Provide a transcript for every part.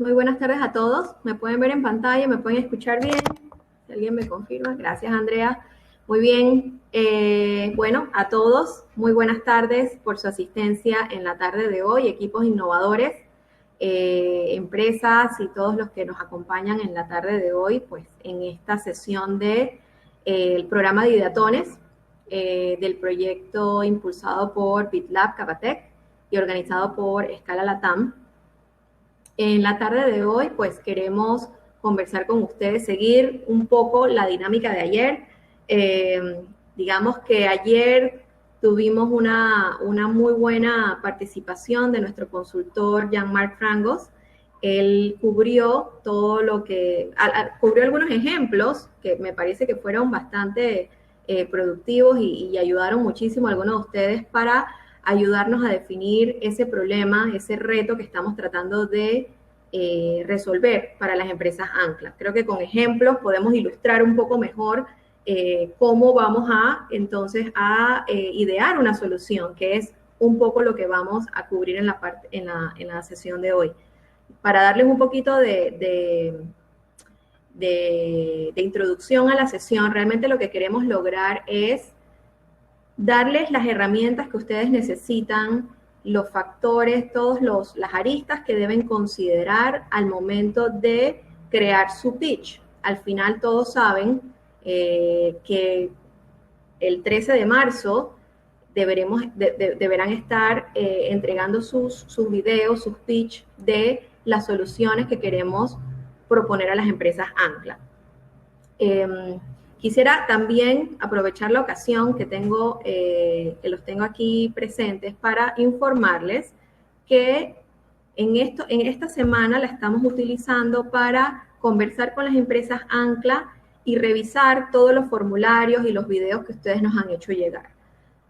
Muy buenas tardes a todos. ¿Me pueden ver en pantalla? ¿Me pueden escuchar bien? Si alguien me confirma. Gracias, Andrea. Muy bien. Bueno, a todos, muy buenas tardes por su asistencia en la tarde de hoy. Equipos innovadores, empresas y todos los que nos acompañan en la tarde de hoy, pues en esta sesión de el programa de Ideatones del proyecto impulsado por BitLab Capatec y organizado por Escala Latam. En la tarde de hoy, pues queremos conversar con ustedes, seguir un poco la dinámica de ayer. Digamos que ayer tuvimos una muy buena participación de nuestro consultor Jean-Marc Frangos. Él cubrió todo lo que, cubrió algunos ejemplos que me parece que fueron bastante productivos y ayudaron muchísimo a algunos de ustedes para ayudarnos a definir ese problema, ese reto que estamos tratando de resolver para las empresas ancla. Creo que con ejemplos podemos ilustrar un poco mejor cómo vamos a entonces a idear una solución, que es un poco lo que vamos a cubrir en la sesión de hoy. Para darles un poquito de introducción a la sesión, realmente lo que queremos lograr es darles las herramientas que ustedes necesitan, los factores, las aristas que deben considerar al momento de crear su pitch. Al final todos saben que el 13 de marzo deberán estar entregando sus videos, sus pitch de las soluciones que queremos proponer a las empresas ancla. Quisiera también aprovechar la ocasión que los tengo aquí presentes para informarles que en esta semana la estamos utilizando para conversar con las empresas ancla y revisar todos los formularios y los videos que ustedes nos han hecho llegar.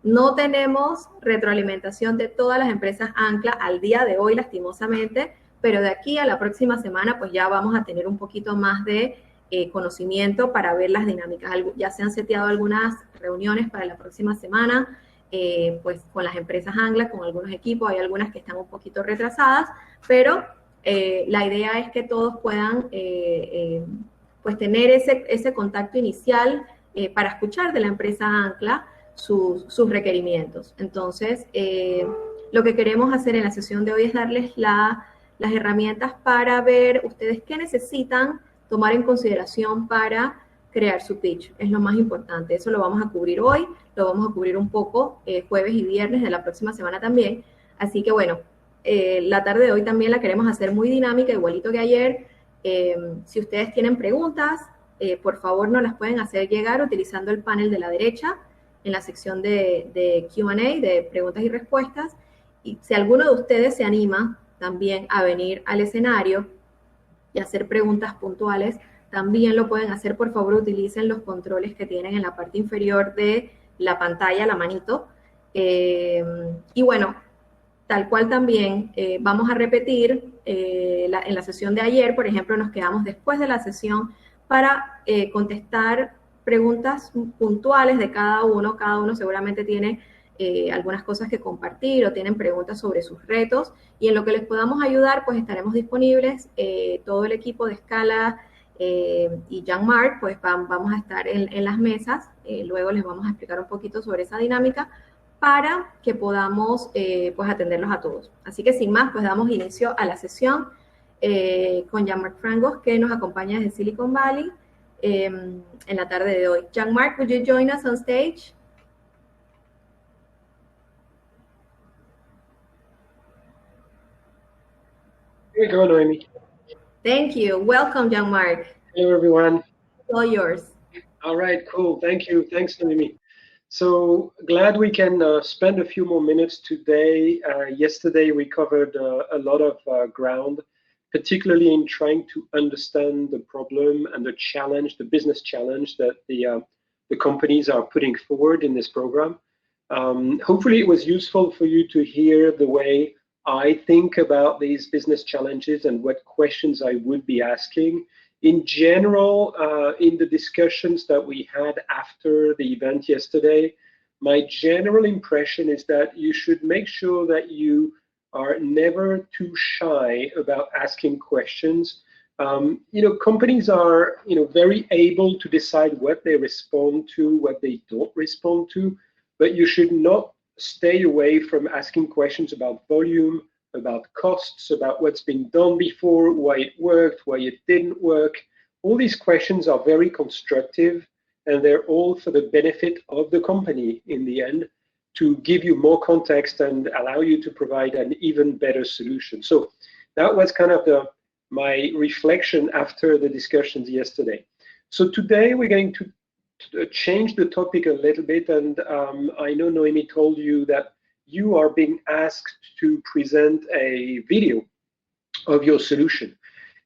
No tenemos retroalimentación de todas las empresas ancla al día de hoy, lastimosamente, pero de aquí a la próxima semana pues ya vamos a tener un poquito más de conocimiento para ver las dinámicas. Ya se han seteado algunas reuniones para la próxima semana, pues con las empresas ancla, con algunos equipos, hay algunas que están un poquito retrasadas, pero la idea es que todos puedan pues tener ese contacto inicial para escuchar de la empresa ancla sus requerimientos. Entonces, lo que queremos hacer en la sesión de hoy es darles las herramientas para ver ustedes qué necesitan tomar en consideración para crear su pitch. Es lo más importante. Eso lo vamos a cubrir hoy, lo vamos a cubrir un poco jueves y viernes de la próxima semana también. Así que bueno, la tarde de hoy también la queremos hacer muy dinámica, igualito que ayer. Si ustedes tienen preguntas, por favor nos las pueden hacer llegar utilizando el panel de la derecha en la sección de Q&A, de preguntas y respuestas. Y si alguno de ustedes se anima también a venir al escenario y hacer preguntas puntuales, también lo pueden hacer. Por favor, utilicen los controles que tienen en la parte inferior de la pantalla, la manito. Y bueno, tal cual también vamos a repetir en la sesión de ayer, por ejemplo, nos quedamos después de la sesión para contestar preguntas puntuales de cada uno. Cada uno seguramente tiene algunas cosas que compartir o tienen preguntas sobre sus retos, y en lo que les podamos ayudar, pues estaremos disponibles. Todo el equipo de Escala y Jean-Marc, pues vamos a estar en las mesas. Luego les vamos a explicar un poquito sobre esa dinámica para que podamos pues atenderlos a todos. Así que sin más, pues damos inicio a la sesión con Jean-Marc Frangos, que nos acompaña desde Silicon Valley en la tarde de hoy. Jean-Marc, would you join us on stage? Here we go, Noemi. Thank you. Welcome, Jean-Marc. Hello, everyone. All yours. All right, cool. Thank you. Thanks, Noemi. So glad we can spend a few more minutes today. Yesterday, we covered a lot of ground, particularly in trying to understand the problem and the challenge, the business challenge that the companies are putting forward in this program. Hopefully, it was useful for you to hear the way I think about these business challenges and what questions I would be asking. In general, in the discussions that we had after the event yesterday, my general impression is that you should make sure that you are never too shy about asking questions. Companies are, very able to decide what they respond to, what they don't respond to, but you should not stay away from asking questions about volume, about costs, about what's been done before, why it worked, why it didn't work. All these questions are very constructive, and they're all for the benefit of the company in the end, to give you more context and allow you to provide an even better solution. So that was kind of my reflection after the discussions yesterday. So today we're going to change the topic a little bit, and I know Noemi told you that you are being asked to present a video of your solution.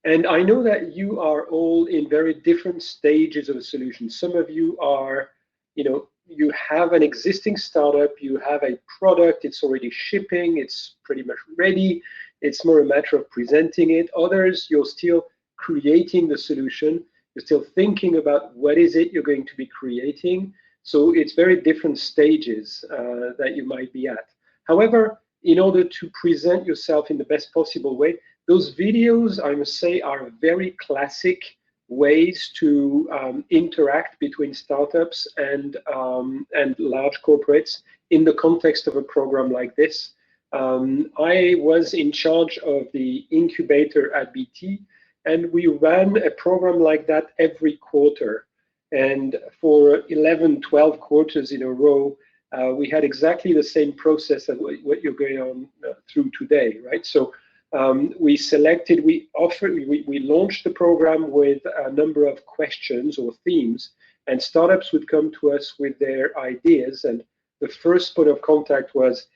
And I know that you are all in very different stages of a solution. Some of you are, you have an existing startup, you have a product, it's already shipping, it's pretty much ready. It's more a matter of presenting it. Others, you're still creating the solution. You're still thinking about what is it you're going to be creating. So it's very different stages that you might be at. However, in order to present yourself in the best possible way, those videos, I must say, are very classic ways to interact between startups and large corporates in the context of a program like this. I was in charge of the incubator at BT, and we ran a program like that every quarter. And for 11, 12 quarters in a row, we had exactly the same process as what you're going on through today, right? So we launched the program with a number of questions or themes, and startups would come to us with their ideas. And the first point of contact was,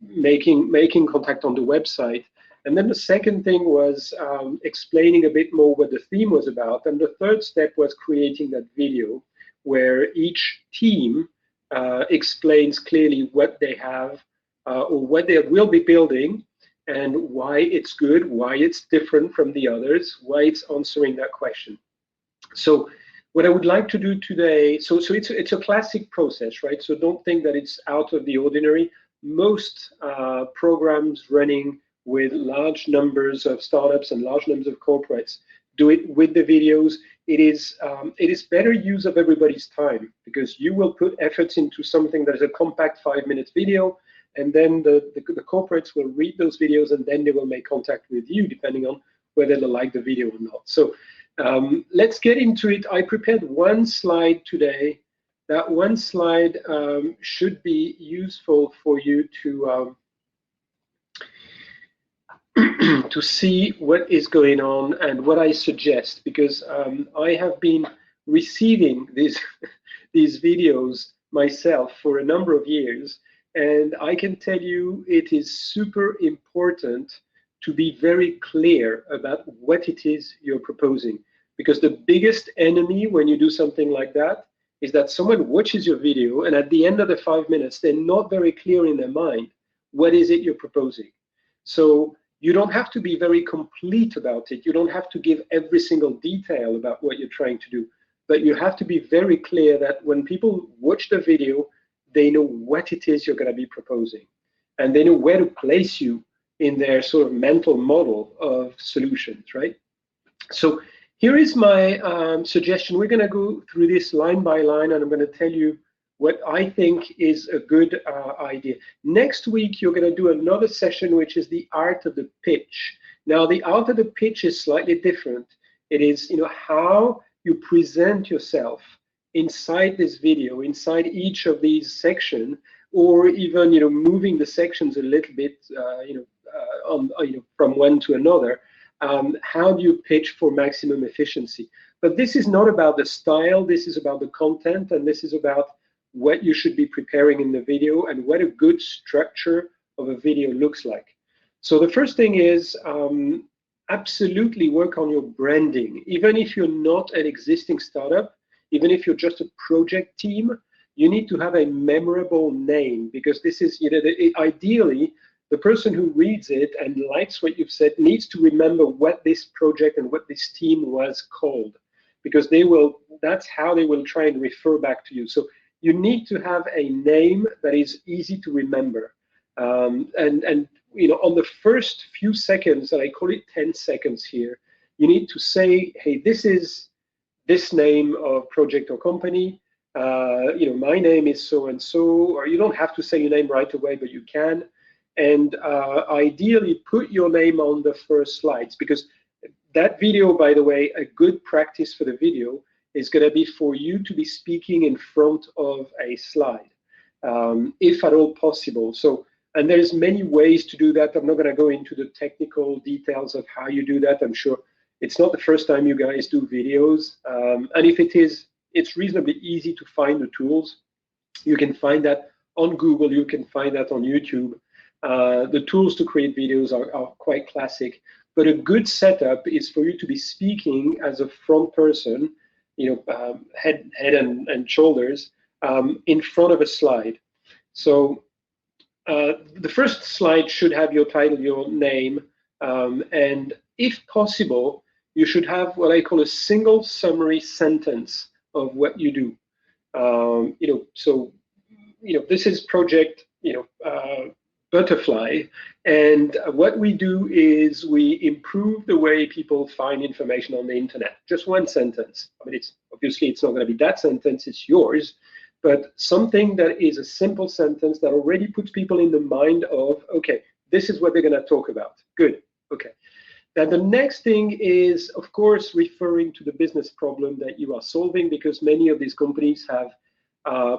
making contact on the website. And then the second thing was explaining a bit more what the theme was about. And the third step was creating that video where each team explains clearly what they have or what they will be building and why it's good, why it's different from the others, why it's answering that question. So what I would like to do today, so it's a classic process, right? So don't think that it's out of the ordinary. Most programs running with large numbers of startups and large numbers of corporates do it with the videos. It is better use of everybody's time, because you will put efforts into something that is a compact 5-minute video, and then the corporates will read those videos, and then they will make contact with you depending on whether they like the video or not. So let's get into it. I prepared one slide today. That one slide should be useful for you to to see what is going on and what I suggest, because I have been receiving these videos myself for a number of years, and I can tell you it is super important to be very clear about what it is you're proposing, because the biggest enemy when you do something like that is that someone watches your video and at the end of the 5 minutes they're not very clear in their mind what is it you're proposing. So you don't have to be very complete about it. You don't have to give every single detail about what you're trying to do, but you have to be very clear that when people watch the video, they know what it is you're going to be proposing, and they know where to place you in their sort of mental model of solutions, right? So here is my suggestion. We're going to go through this line by line, and I'm going to tell you what I think is a good idea. Next week, you're going to do another session, which is the art of the pitch. Now, the art of the pitch is slightly different. It is, how you present yourself inside this video, inside each of these sections, or even, moving the sections a little bit, from one to another. How do you pitch for maximum efficiency? But this is not about the style. This is about the content, and this is about what you should be preparing in the video and what a good structure of a video looks like. So the first thing is absolutely work on your branding. Even if you're not an existing startup, even if you're just a project team, you need to have a memorable name, because this is, ideally, the person who reads it and likes what you've said needs to remember what this project and what this team was called, because that's how they will try and refer back to you. So you need to have a name that is easy to remember. And on the first few seconds, and I call it 10 seconds here, you need to say, hey, this is this name of project or company. My name is so and so, or you don't have to say your name right away, but you can. And ideally, put your name on the first slides, because that video, by the way, a good practice for the video is going to be for you to be speaking in front of a slide, if at all possible. So, and there's many ways to do that. I'm not going to go into the technical details of how you do that. I'm sure it's not the first time you guys do videos. And if it is, it's reasonably easy to find the tools. You can find that on Google. You can find that on YouTube. The tools to create videos are quite classic. But a good setup is for you to be speaking as a front person, head and shoulders, in front of a slide. So the first slide should have your title, your name, and if possible, you should have what I call a single summary sentence of what you do. This is project, Butterfly, and what we do is we improve the way people find information on the internet. Just one sentence. I mean, it's not going to be that sentence, it's yours, but something that is a simple sentence that already puts people in the mind of, okay, this is what they're going to talk about. Good. Okay. Then the next thing is, of course, referring to the business problem that you are solving, because many of these companies have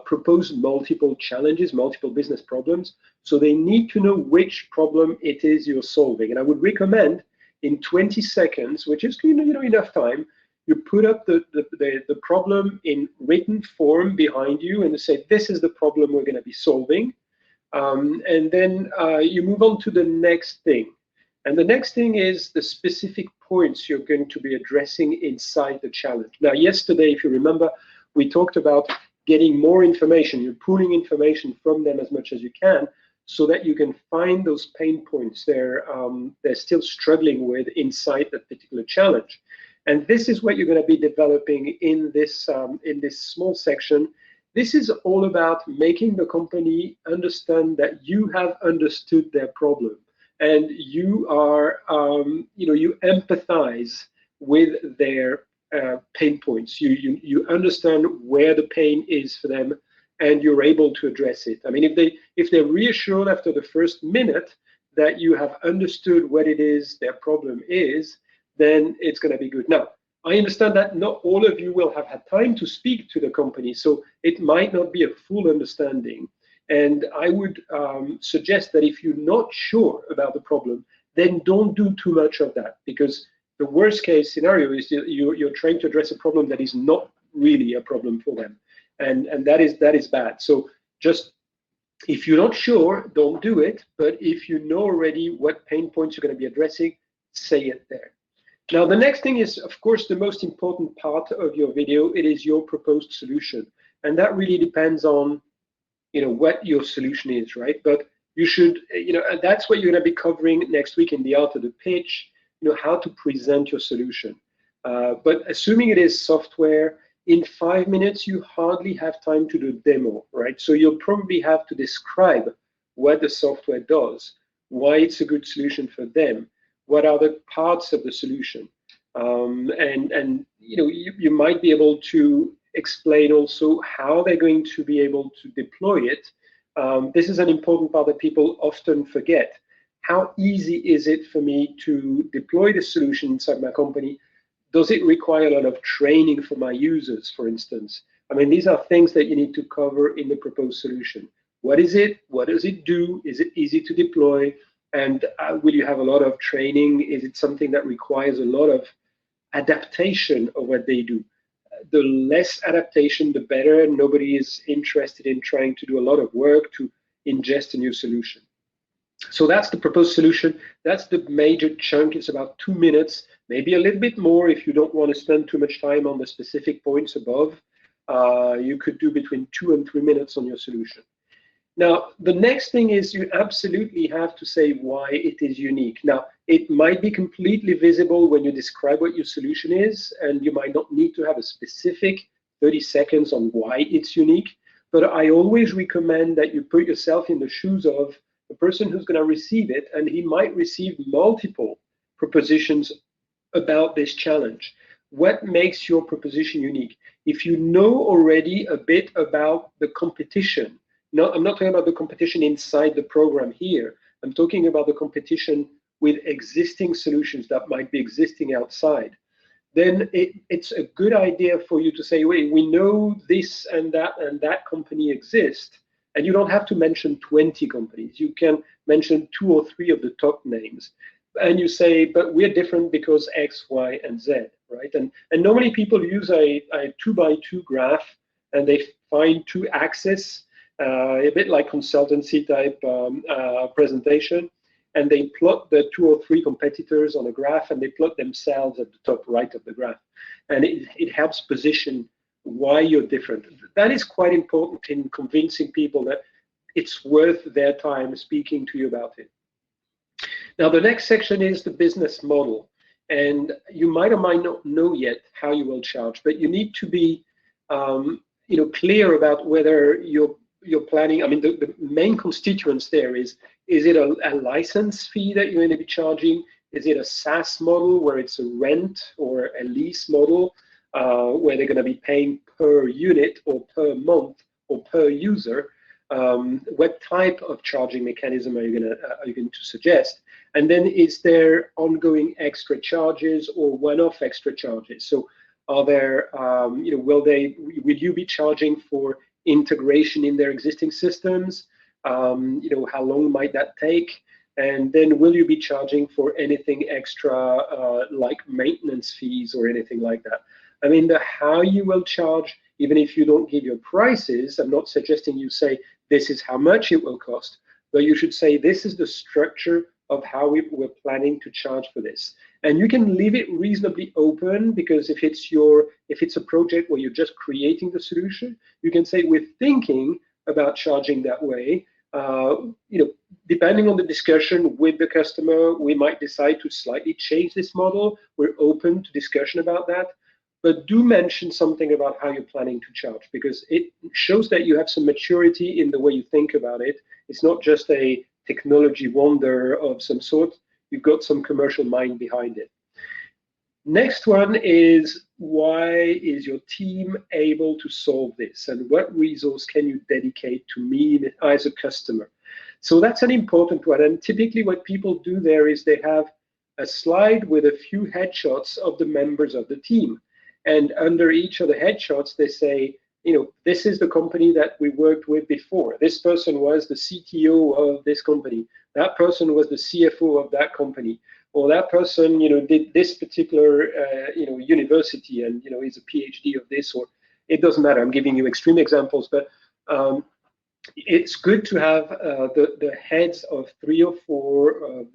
proposed multiple challenges, multiple business problems. So they need to know which problem it is you're solving. And I would recommend in 20 seconds, which is enough time, you put up the problem in written form behind you and say, this is the problem we're going to be solving. And then you move on to the next thing. And the next thing is the specific points you're going to be addressing inside the challenge. Now, yesterday, if you remember, we talked about getting more information. You're pulling information from them as much as you can so that you can find those pain points they're still struggling with inside that particular challenge. And this is what you're going to be developing in this small section. This is all about making the company understand that you have understood their problem and you are, you empathize with their pain points. You understand where the pain is for them, and you're able to address it. I mean, if they're reassured after the first minute that you have understood what it is their problem is, then it's going to be good. Now, I understand that not all of you will have had time to speak to the company, so it might not be a full understanding. And I would suggest that if you're not sure about the problem, then don't do too much of that, because the worst case scenario is you're trying to address a problem that is not really a problem for them. And that is bad. So just, if you're not sure, don't do it. But if you know already what pain points you're going to be addressing, say it there. Now, the next thing is, of course, the most important part of your video. It is your proposed solution. And that really depends on, what your solution is, right? But you should, that's what you're going to be covering next week in the art of the pitch, how to present your solution. But assuming it is software, in 5 minutes, you hardly have time to do a demo, right? So you'll probably have to describe what the software does, why it's a good solution for them, what are the parts of the solution. And you might be able to explain also how they're going to be able to deploy it. This is an important part that people often forget. How easy is it for me to deploy the solution inside my company? Does it require a lot of training for my users, for instance? I mean, these are things that you need to cover in the proposed solution. What is it? What does it do? Is it easy to deploy? And will you have a lot of training? Is it something that requires a lot of adaptation of what they do? The less adaptation, the better. Nobody is interested in trying to do a lot of work to ingest a new solution. So that's the proposed solution. That's the major chunk. It's about 2 minutes, maybe a little bit more if you don't want to spend too much time on the specific points above. You could do between 2 and 3 minutes on your solution. Now, the next thing is you absolutely have to say why it is unique. Now, it might be completely visible when you describe what your solution is, and you might not need to have a specific 30 seconds on why it's unique. But I always recommend that you put yourself in the shoes of the person who's going to receive it, and he might receive multiple propositions about this challenge. What makes your proposition unique? If you know already a bit about the competition, no, I'm not talking about the competition inside the program here. I'm talking about the competition with existing solutions that might be existing outside. Then it's a good idea for you to say, wait, we know this and that company exists. And you don't have to mention 20 companies. You can mention 2 or 3 of the top names. And you say, but we're different because X, Y, and Z, right? And normally people use a 2x2 graph, and they find 2 axes, a bit like consultancy type presentation, and they plot the 2 or 3 competitors on a graph, and they plot themselves at the top right of the graph. And it helps position why you're different. That is quite important in convincing people that it's worth their time speaking to you about it. Now, the next section is the business model. And you might or might not know yet how you will charge, but you need to be clear about whether you're planning. I mean, the main constituents there is it a license fee that you're going to be charging? Is it a SaaS model where it's a rent or a lease model where they're going to be paying per unit or per month or per user? What type of charging mechanism are you going to suggest? And then is there ongoing extra charges or one-off extra charges? So are there, will you be charging for integration in their existing systems? How long might that take? And then will you be charging for anything extra like maintenance fees or anything like that? I mean, the how you will charge, even if you don't give your prices, I'm not suggesting you say this is how much it will cost, but you should say this is the structure of how we're planning to charge for this. And you can leave it reasonably open, because if it's a project where you're just creating the solution, you can say we're thinking about charging that way. Depending on the discussion with the customer, we might decide to slightly change this model. We're open to discussion about that. But do mention something about how you're planning to charge, because it shows that you have some maturity in the way you think about it. It's not just a technology wonder of some sort. You've got some commercial mind behind it. Next one is, why is your team able to solve this? And what resource can you dedicate to me as a customer? So that's an important one. And typically what people do there is they have a slide with a few headshots of the members of the team. And under each of the headshots, they say, this is the company that we worked with before. This person was the CTO of this company. That person was the CFO of that company. Or that person, did this particular, university and, is a PhD of this, or it doesn't matter. I'm giving you extreme examples, but it's good to have the heads of 3 or 4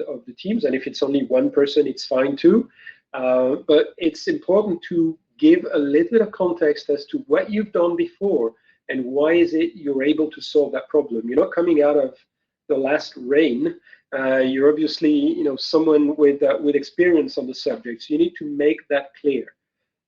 of the teams. And if it's only one person, it's fine too. But it's important to give a little bit of context as to what you've done before and why is it you're able to solve that problem. You're not coming out of the last rain. You're obviously, someone with experience on the subject. So you need to make that clear.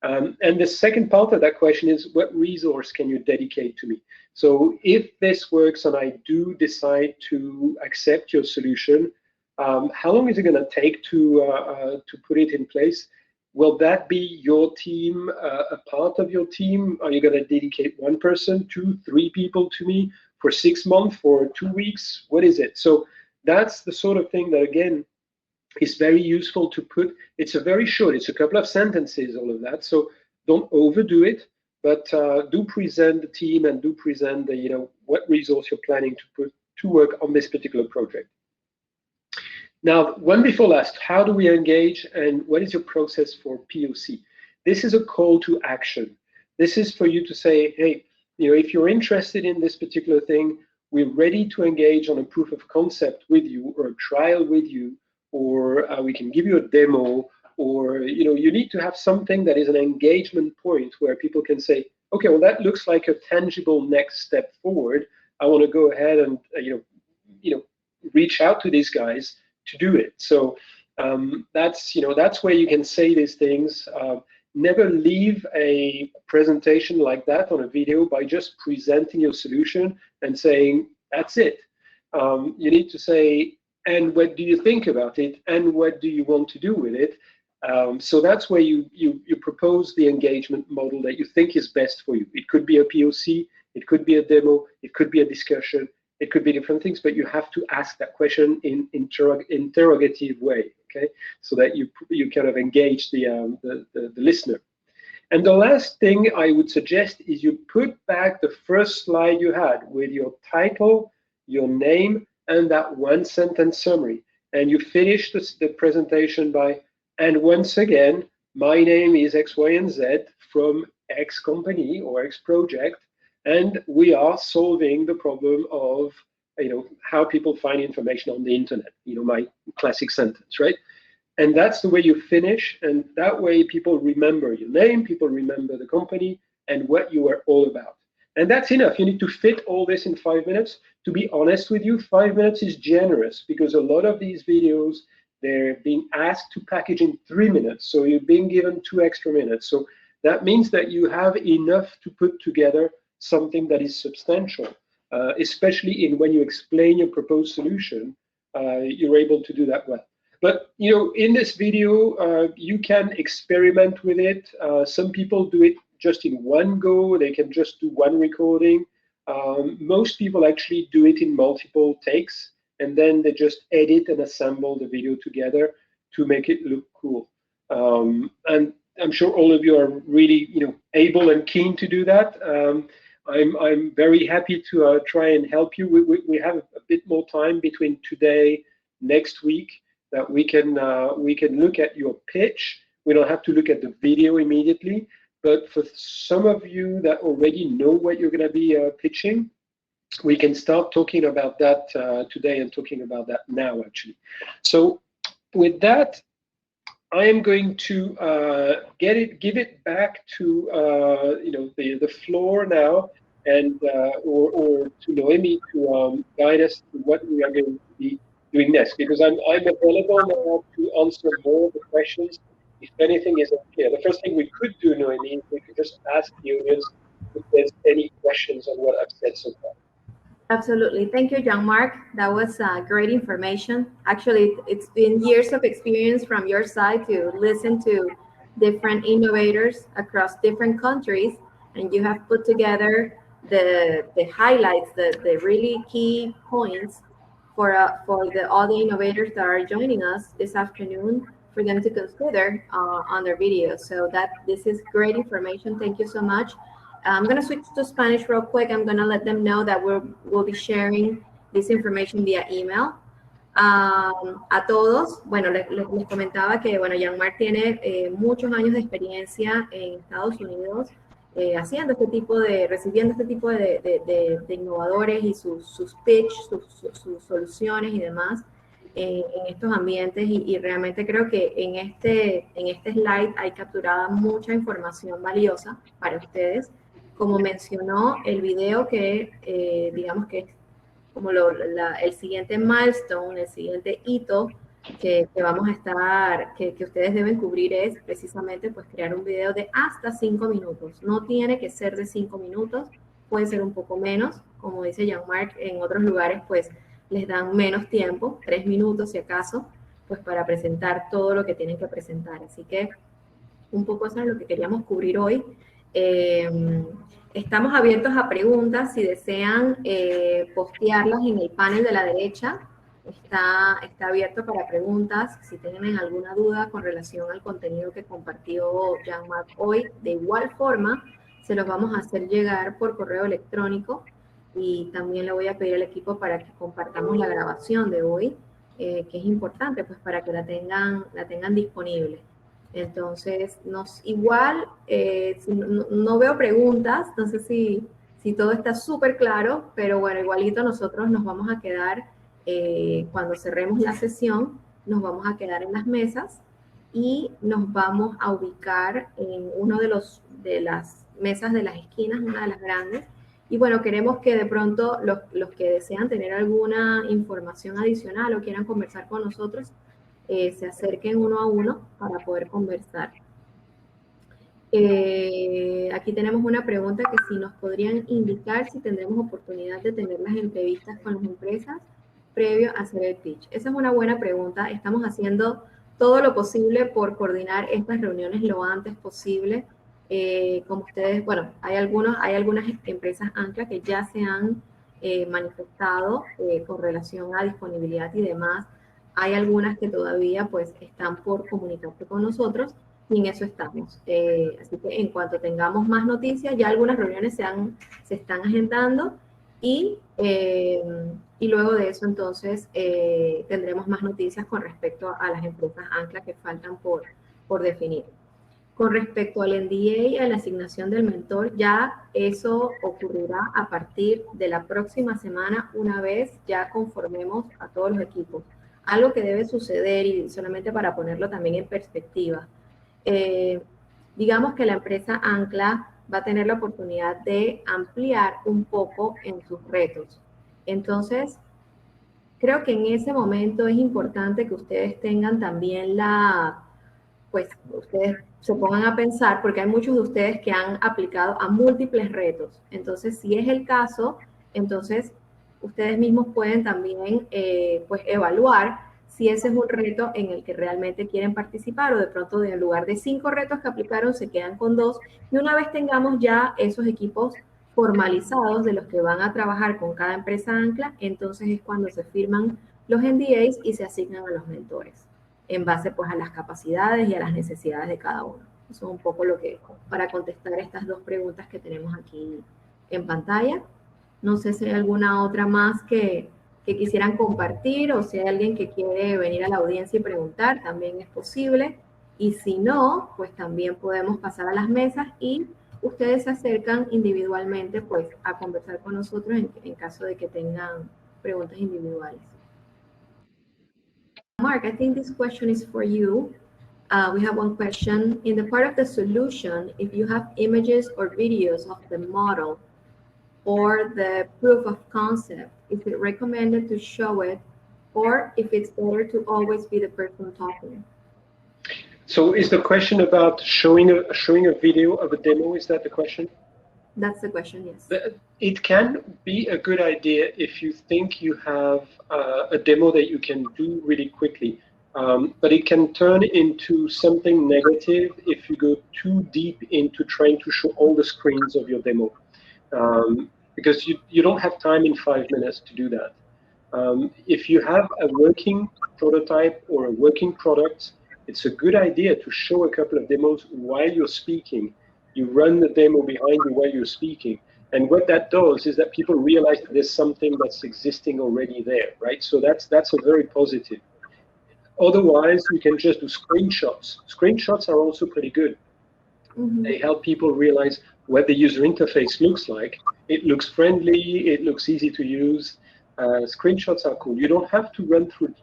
And the second part of that question is, what resource can you dedicate to me? So if this works and I do decide to accept your solution, how long is it going to take to put it in place? Will that be your team, a part of your team? Are you going to dedicate 1 person, 2, 3 people to me for 6 months, for 2 weeks? What is it? So that's the sort of thing that, again, is very useful to put. It's a very short, it's a couple of sentences, all of that. So don't overdo it, but do present the team and do present the, what resource you're planning to put to work on this particular project. Now, one before last, how do we engage and what is your process for POC? This is a call to action. This is for you to say, hey, if you're interested in this particular thing, we're ready to engage on a proof of concept with you, or a trial with you, or we can give you a demo, or you need to have something that is an engagement point where people can say, okay, well, that looks like a tangible next step forward. I want to go ahead and reach out to these guys to do it. So that's where you can say these things. Never leave a presentation like that on a video by just presenting your solution and saying, that's it. You need to say, and what do you think about it, and what do you want to do with it? So that's where you propose the engagement model that you think is best for you. It could be a POC, it could be a demo, it could be a discussion, it could be different things, but you have to ask that question in interrogative way, okay? So that you kind of engage the listener. And the last thing I would suggest is you put back the first slide you had with your title, your name, and that one sentence summary. And you finish the presentation by, and once again, my name is X, Y, and Z from X company or X project, and we are solving the problem of how people find information on the internet. My classic sentence, right? And that's the way you finish, and that way people remember your name, people remember the company, and what you were all about. And that's enough. You need to fit all this in 5 minutes. To be honest with you, 5 minutes is generous, because a lot of these videos, they're being asked to package in 3 minutes. So you're being given 2 extra minutes. So that means that you have enough to put together something that is substantial, especially when you explain your proposed solution, you're able to do that well. But in this video, you can experiment with it. Some people do it just in one go. They can just do one recording. Most people actually do it in multiple takes, and then they just edit and assemble the video together to make it look cool. And I'm sure all of you are really able and keen to do that. I'm very happy to try and help you. We have a bit more time between today, next week, that we can look at your pitch. We don't have to look at the video immediately, but for some of you that already know what you're going to be pitching, we can start talking about that today and talking about that now, actually. So with that, I am going to give it back to the floor now, and or to Noemi to guide us to what we are going to be doing next, because I'm available now to answer more of the questions if anything is unclear. The first thing we could do, Noemi, is we could just ask the audience if there's any questions on what I've said so far. Absolutely. Thank you, Jean-Marc. That was great information. Actually, it's been years of experience from your side to listen to different innovators across different countries, and you have put together the highlights, the really key points for all the innovators that are joining us this afternoon for them to consider on their videos. So this is great information. Thank you so much. I'm going to switch to Spanish real quick. I'm going to let them know that we'll be sharing this information via email. A todos, bueno, les comentaba que, bueno, Jean-Marc tiene muchos años de experiencia en Estados Unidos haciendo recibiendo este tipo de innovadores y sus pitch, sus soluciones y demás en estos ambientes, y realmente creo que en este slide hay capturada mucha información valiosa para ustedes. Como mencionó el video, que digamos que es como el siguiente milestone, el siguiente hito que vamos a estar, que ustedes deben cubrir, es precisamente pues crear un video de hasta 5 minutos. No tiene que ser de 5 minutos, puede ser un poco menos. Como dice Jean-Marc, en otros lugares pues les dan menos tiempo, 3 minutos si acaso, pues para presentar todo lo que tienen que presentar. Así que un poco eso es lo que queríamos cubrir hoy. Estamos abiertos a preguntas. Si desean postearlas en el panel de la derecha, está abierto para preguntas. Si tienen alguna duda con relación al contenido que compartió Jean-Marc hoy, de igual forma se los vamos a hacer llegar por correo electrónico, y también le voy a pedir al equipo para que compartamos la grabación de hoy, que es importante pues para que la tengan disponible. Entonces, igual, no veo preguntas, no sé si todo está súper claro, pero bueno, igualito nosotros nos vamos a quedar, cuando cerremos la sesión, nos vamos a quedar en las mesas y nos vamos a ubicar en uno de las mesas de las esquinas, una de las grandes. Y bueno, queremos que de pronto los que desean tener alguna información adicional o quieran conversar con nosotros, se acerquen uno a uno para poder conversar. Aquí tenemos una pregunta que si nos podrían indicar si tendremos oportunidad de tener las entrevistas con las empresas. previo a hacer el pitch? Esa es una buena pregunta. Estamos haciendo todo lo posible por coordinar estas reuniones lo antes posible. Como ustedes, bueno, hay algunas empresas ancla que ya se han manifestado con relación a disponibilidad y demás. Hay algunas que todavía pues están por comunicarse con nosotros y en eso estamos. Así que en cuanto tengamos más noticias, ya algunas reuniones se están agendando y, y luego de eso entonces tendremos más noticias con respecto a las empresas ancla que faltan por definir. Con respecto al NDA y a la asignación del mentor, ya eso ocurrirá a partir de la próxima semana, una vez ya conformemos a todos los equipos. Algo que debe suceder, y solamente para ponerlo también en perspectiva, eh, digamos que la empresa Ancla va a tener la oportunidad de ampliar un poco en sus retos. Entonces, creo que en ese momento es importante que ustedes tengan también pues ustedes se pongan a pensar, porque hay muchos de ustedes que han aplicado a múltiples retos. Entonces, si es el caso, entonces ustedes mismos pueden también pues evaluar si ese es un reto en el que realmente quieren participar o de pronto en lugar de 5 retos que aplicaron se quedan con 2 y una vez tengamos ya esos equipos formalizados de los que van a trabajar con cada empresa ancla, entonces es cuando se firman los NDAs y se asignan a los mentores en base pues a las capacidades y a las necesidades de cada uno. Eso es un poco lo que, para contestar estas dos preguntas que tenemos aquí en pantalla. No sé si hay alguna otra más que quisieran compartir o si hay alguien que quiere venir a la audiencia y preguntar, también es posible. Y si no, pues también podemos pasar a las mesas y ustedes se acercan individualmente pues a conversar con nosotros en caso de que tengan preguntas individuales. Mark, I think this question is for you. We have one question. In the part of the solution, if you have images or videos of the model or the proof of concept, is it recommended to show it, or if it's better to always be the person talking? So is the question about showing a video of a demo? Is that the question? That's the question, yes. It can be a good idea if you think you have a demo that you can do really quickly, but it can turn into something negative if you go too deep into trying to show all the screens of your demo, because you don't have time in 5 minutes to do that. If you have a working prototype or a working product, it's a good idea to show a couple of demos while you're speaking. You run the demo behind you while you're speaking. And what that does is that people realize that there's something that's existing already there, right? So that's a very positive. Otherwise, you can just do screenshots. Screenshots are also pretty good. Mm-hmm. They help people realize what the user interface looks like. It looks friendly, it looks easy to use. Screenshots are cool. You don't have to run through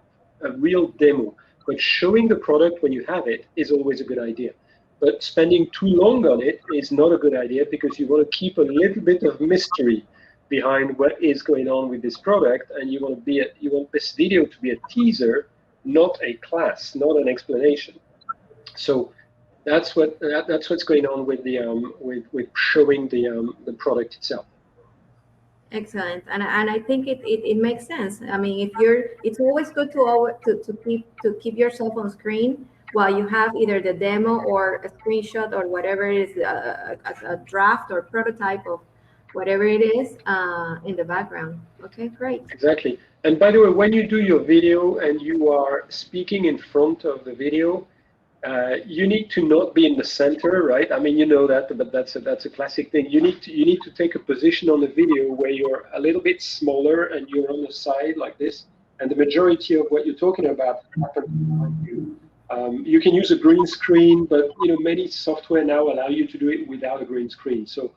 a real demo, but showing the product when you have it is always a good idea. But spending too long on it is not a good idea because you want to keep a little bit of mystery behind what is going on with this product, and you want this video to be a teaser, not a class, not an explanation. So that's what's going on with the with showing the product itself. Excellent, and I think it makes sense. I mean, it's always good to keep yourself on screen while you have either the demo or a screenshot or whatever it is, a draft or prototype of whatever it is in the background. Okay, great. Exactly. And by the way, when you do your video and you are speaking in front of the video, you need to not be in the center, right? I mean, you know that, but that's a classic thing. You need to take a position on the video where you're a little bit smaller and you're on the side like this, and the majority of what you're talking about happens behind you. You can use a green screen, but many software now allow you to do it without a green screen. So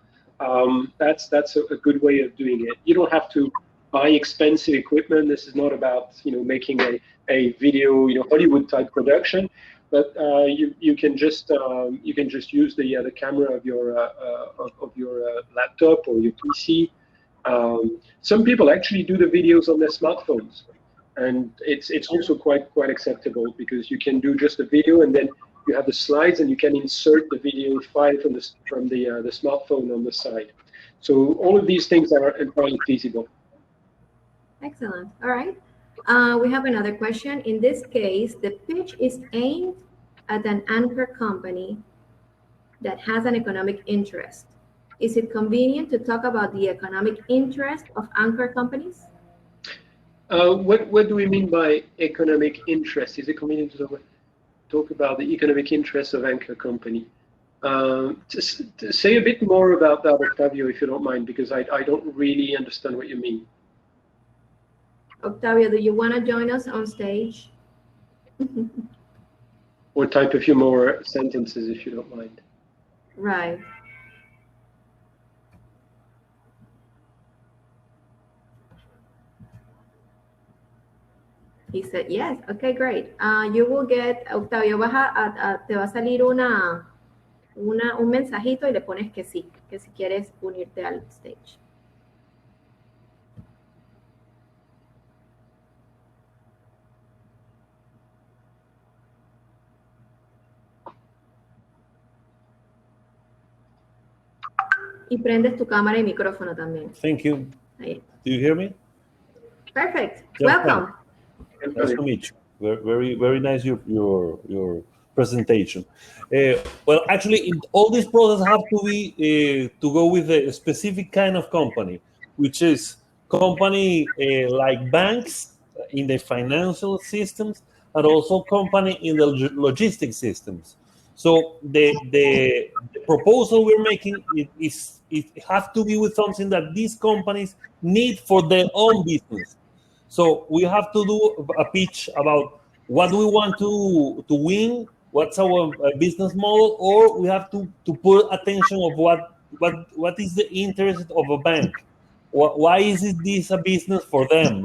that's a good way of doing it. You don't have to buy expensive equipment. This is not about making a video Hollywood type production. But you can just use the camera of your laptop or your PC. Some people actually do the videos on their smartphones, and it's also quite acceptable because you can do just a video and then you have the slides and you can insert the video file from the smartphone on the side. So all of these things are entirely feasible. Excellent. All right. We have another question. In this case, the pitch is aimed at an anchor company that has an economic interest. Is it convenient to talk about the economic interest of anchor companies? What do we mean by economic interest? Is it convenient to talk about the economic interest of anchor company? Just say a bit more about that, Octavio, if you don't mind, because I don't really understand what you mean. Octavio, do you want to join us on stage? Or type a few more sentences, if you don't mind. Right. He said yes. Okay, great. You will get, Octavio, te va a salir un mensajito y le pones que sí, que si quieres unirte al stage. Y prendes tu cámara y micrófono también. Thank you. Ahí. Do you hear me? Perfect. Just Welcome. Nice to meet you. Very nice your presentation. Well, actually, all this process have to be to go with a specific kind of company, which is company like banks in the financial systems, and also company in the logistic systems. So the proposal we're making it has to be with something that these companies need for their own business. So we have to do a pitch about what we want to win, what's our business model, or we have to put attention of what is the interest of a bank. Why is this a business for them?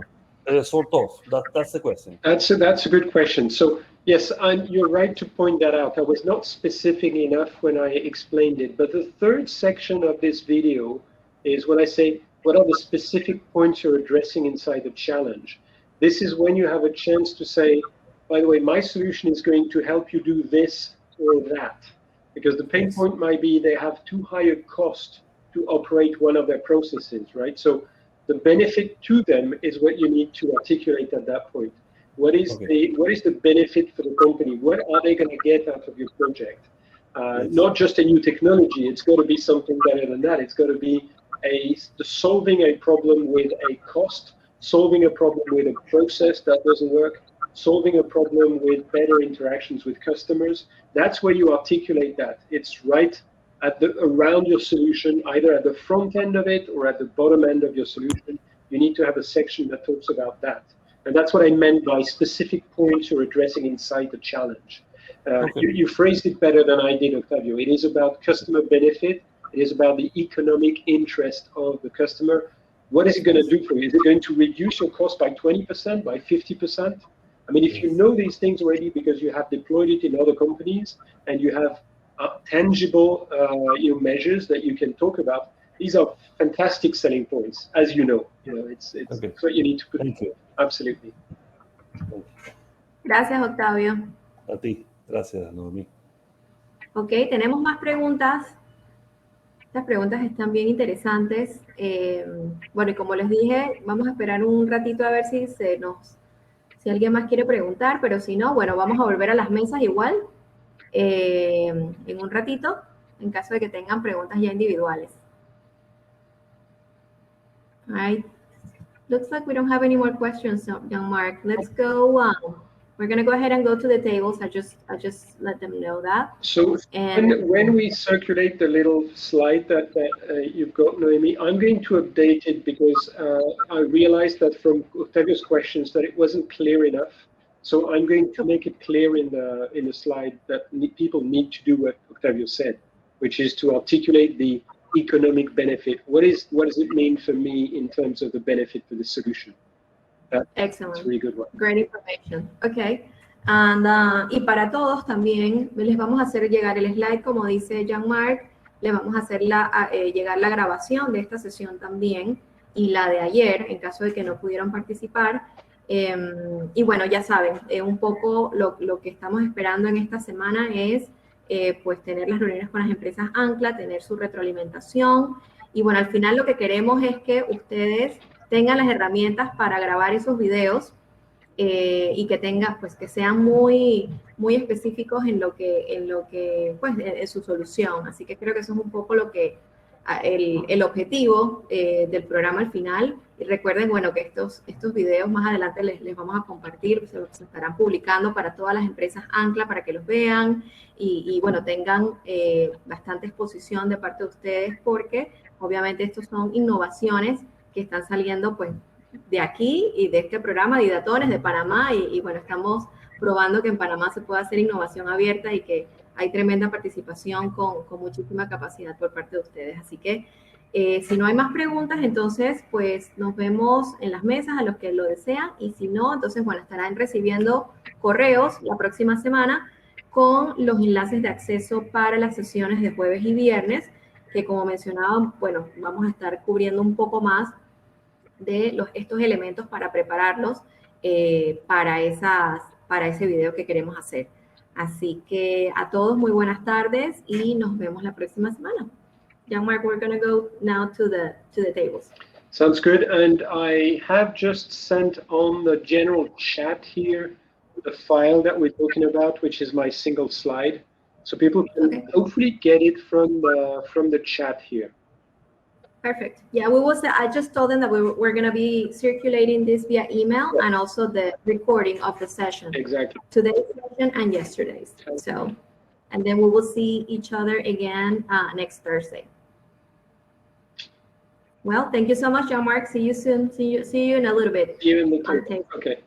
Sort of. That's the question. That's a good question. So yes, you're right to point that out. I was not specific enough when I explained it, but the third section of this video is when I say, what are the specific points you're addressing inside the challenge? This is when you have a chance to say, by the way, my solution is going to help you do this or that. Because the pain point might be they have too high a cost to operate one of their processes, right? So the benefit to them is what you need to articulate at that point. What is the benefit for the company? What are they going to get out of your project? Not just a new technology. It's got to be something better than that. It's got to be solving a problem with a cost, solving a problem with a process that doesn't work, solving a problem with better interactions with customers. That's where you articulate that. It's right at around your solution, either at the front end of it or at the bottom end of your solution. You need to have a section that talks about that. And that's what I meant by specific points you're addressing inside the challenge. You phrased it better than I did, Octavio. It is about customer benefit. It is about the economic interest of the customer. What is it going to do for you? Is it going to reduce your cost by 20%, by 50%? I mean, if you know these things already because you have deployed it in other companies and you have tangible measures that you can talk about, these are fantastic selling points, as you know. It's what you need to put. Thank you. Absolutely. Gracias, Octavio. A ti. Gracias, Noemí. Ok, tenemos más preguntas. Estas preguntas están bien interesantes. Bueno, y como les dije, vamos a esperar un ratito a ver si alguien más quiere preguntar, pero si no, bueno, vamos a volver a las mesas igual en un ratito, en caso de que tengan preguntas ya individuales. All right. Looks like we don't have any more questions, Jean-Marc. Let's go. We're going to go ahead and go to the tables. I just let them know that. So when we circulate the little slide that you've got, Noemi, I'm going to update it because I realized that from Octavio's questions that it wasn't clear enough. So I'm going to make it clear in the slide that people need to do what Octavio said, which is to articulate the economic benefit. What does it mean for me in terms of the benefit for the solution? Excellent. That's a really good one. Great information. Okay. And, y para todos también les vamos a hacer llegar el slide, como dice Jean-Marc, les vamos a hacer llegar la grabación de esta sesión también y la de ayer, en caso de que no pudieron participar. Y bueno, ya saben, un poco lo que estamos esperando en esta semana es pues tener las reuniones con las empresas ancla, tener su retroalimentación. Y bueno, al final lo que queremos es que ustedes tengan las herramientas para grabar esos videos y que tengas, pues, que sean muy específicos en lo que pues, en su solución. Así que creo que eso es un poco lo que el objetivo del programa al final. Y recuerden, bueno, que estos videos más adelante les vamos a compartir, se estarán publicando para todas las empresas ancla para que los vean y bueno, tengan bastante exposición de parte de ustedes, porque obviamente estos son innovaciones que están saliendo pues de aquí y de este programa de Idatones de Panamá y bueno, estamos probando que en Panamá se puede hacer innovación abierta y que hay tremenda participación con muchísima capacidad por parte de ustedes. Así que si no hay más preguntas, entonces pues nos vemos en las mesas a los que lo desean y si no, entonces bueno, estarán recibiendo correos la próxima semana con los enlaces de acceso para las sesiones de jueves y viernes, que como mencionaba, bueno, vamos a estar cubriendo un poco más de estos elementos para prepararlos para ese video que queremos hacer. Así que a todos muy buenas tardes y nos vemos la próxima semana. Jean-Marc, we're going to go now to the tables. Sounds good. And I have just sent on the general chat here the file that we're talking about, which is my single slide. So people can hopefully get it from the chat here. Perfect. Yeah, we will say, I just told them that we're going to be circulating this via email and also the recording of the session. Exactly. Today's session and yesterday's. So, and then we will see each other again next Thursday. Well, thank you so much, Jean-Marc. See you soon. See you in a little bit. See you in the Okay.